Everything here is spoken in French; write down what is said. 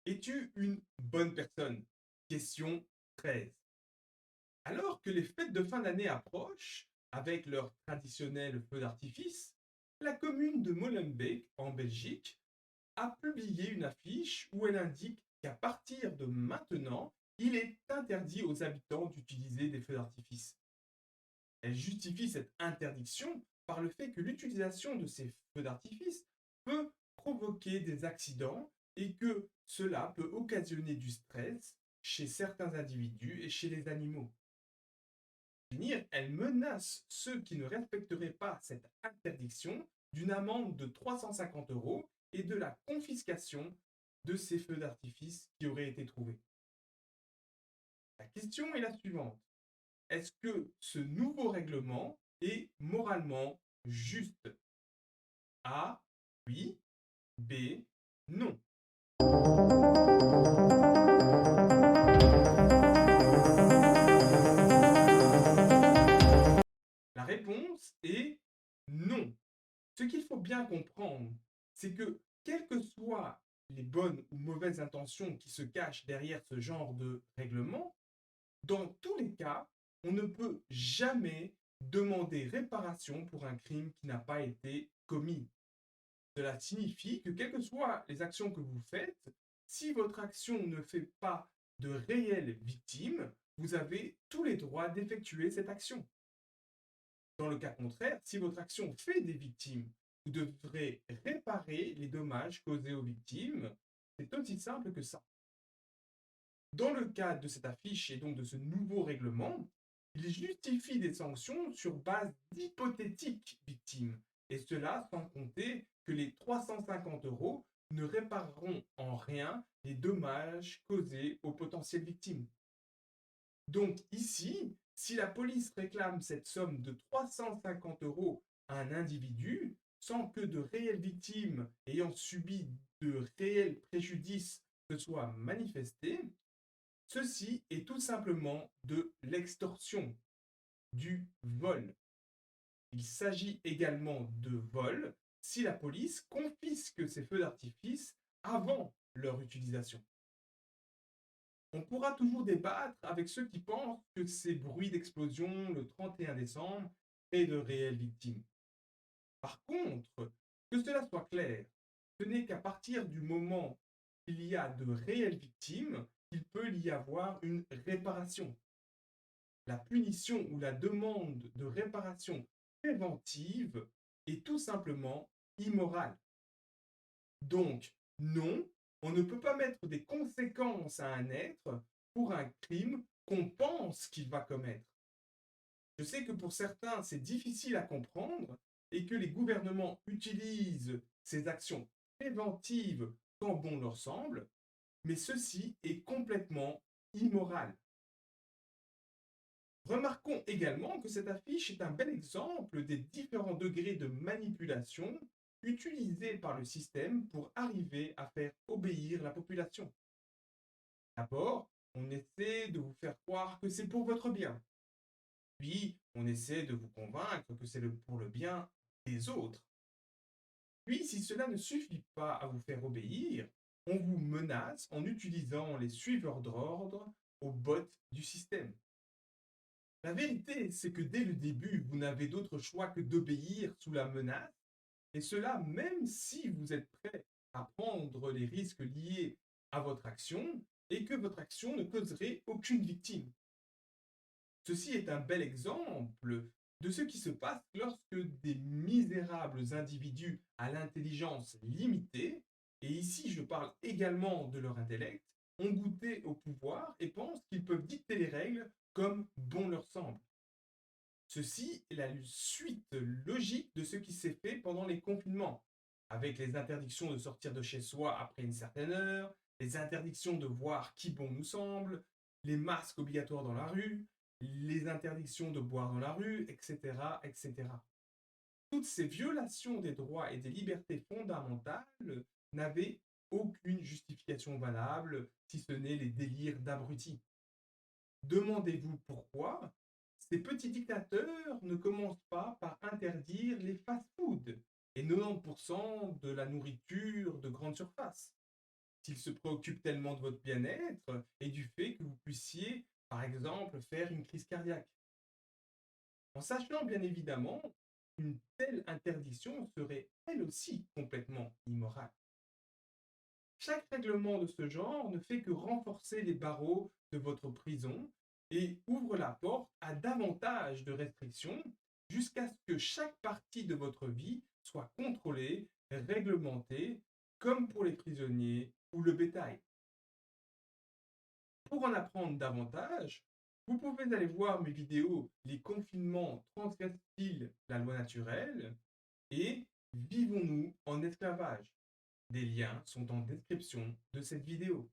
Es-tu une bonne personne? Question 13. Alors que les fêtes de fin d'année approchent, avec leur traditionnel feu d'artifice, la commune de Molenbeek, en Belgique, a publié une affiche où elle indique qu'à partir de maintenant, il est interdit aux habitants d'utiliser des feux d'artifice. Elle justifie cette interdiction par le fait que l'utilisation de ces feux d'artifice peut provoquer des accidents et que cela peut occasionner du stress chez certains individus et chez les animaux. Pour finir, elle menace ceux qui ne respecteraient pas cette interdiction d'une amende de 350 euros et de la confiscation de ces feux d'artifice qui auraient été trouvés. La question est la suivante. Est-ce que ce nouveau règlement est moralement juste? A, oui. B, non. La réponse est non. Ce qu'il faut bien comprendre, c'est que quelles que soient les bonnes ou mauvaises intentions qui se cachent derrière ce genre de règlement, dans tous les cas, on ne peut jamais demander réparation pour un crime qui n'a pas été commis. Cela signifie que quelles que soient les actions que vous faites, si votre action ne fait pas de réelles victimes, vous avez tous les droits d'effectuer cette action. Dans le cas contraire, si votre action fait des victimes, vous devrez réparer les dommages causés aux victimes. C'est aussi simple que ça. Dans le cadre de cette affiche et donc de ce nouveau règlement, il justifie des sanctions sur base d'hypothétiques victimes, et cela sans compter que les 350 euros ne répareront en rien les dommages causés aux potentielles victimes. Donc ici, si la police réclame cette somme de 350 euros à un individu, sans que de réelles victimes ayant subi de réels préjudices se soient manifestées, ceci est tout simplement de l'extorsion, du vol. Il s'agit également de vol si la police confisque ces feux d'artifice avant leur utilisation. On pourra toujours débattre avec ceux qui pensent que ces bruits d'explosion le 31 décembre créent de réelles victimes. Par contre, que cela soit clair, ce n'est qu'à partir du moment qu'il y a de réelles victimes qu'il peut y avoir une réparation. La punition ou la demande de réparation préventive est tout simplement immorale. Donc, non, on ne peut pas mettre des conséquences à un être pour un crime qu'on pense qu'il va commettre. Je sais que pour certains, c'est difficile à comprendre et que les gouvernements utilisent ces actions préventives quand bon leur semble, mais ceci est complètement immoral. Remarquons également que cette affiche est un bel exemple des différents degrés de manipulation utilisés par le système pour arriver à faire obéir la population. D'abord, on essaie de vous faire croire que c'est pour votre bien. Puis, on essaie de vous convaincre que c'est pour le bien des autres. Puis, si cela ne suffit pas à vous faire obéir, on vous menace en utilisant les suiveurs d'ordre aux bots du système. La vérité, c'est que dès le début, vous n'avez d'autre choix que d'obéir sous la menace, et cela même si vous êtes prêt à prendre les risques liés à votre action et que votre action ne causerait aucune victime. Ceci est un bel exemple de ce qui se passe lorsque des misérables individus à l'intelligence limitée, et ici je parle également de leur intellect, ont goûté au pouvoir et pensent qu'ils peuvent dicter les règles comme bon leur semble. Ceci est la suite logique de ce qui s'est fait pendant les confinements, avec les interdictions de sortir de chez soi après une certaine heure, les interdictions de voir qui bon nous semble, les masques obligatoires dans la rue, les interdictions de boire dans la rue, etc., etc. Toutes ces violations des droits et des libertés fondamentales n'avaient aucune justification valable, si ce n'est les délires d'abrutis. Demandez-vous pourquoi ces petits dictateurs ne commencent pas par interdire les fast-foods et 90% de la nourriture de grande surface. s'ils se préoccupent tellement de votre bien-être et du fait que vous puissiez, par exemple, faire une crise cardiaque. En sachant bien évidemment qu'une telle interdiction serait elle aussi complètement immorale. Chaque règlement de ce genre ne fait que renforcer les barreaux de votre prison et ouvre la porte à davantage de restrictions jusqu'à ce que chaque partie de votre vie soit contrôlée, réglementée, comme pour les prisonniers ou le bétail. Pour en apprendre davantage, vous pouvez aller voir mes vidéos Les confinements transgressent-ils la loi naturelle et Vivons-nous en esclavage. Des liens sont en description de cette vidéo.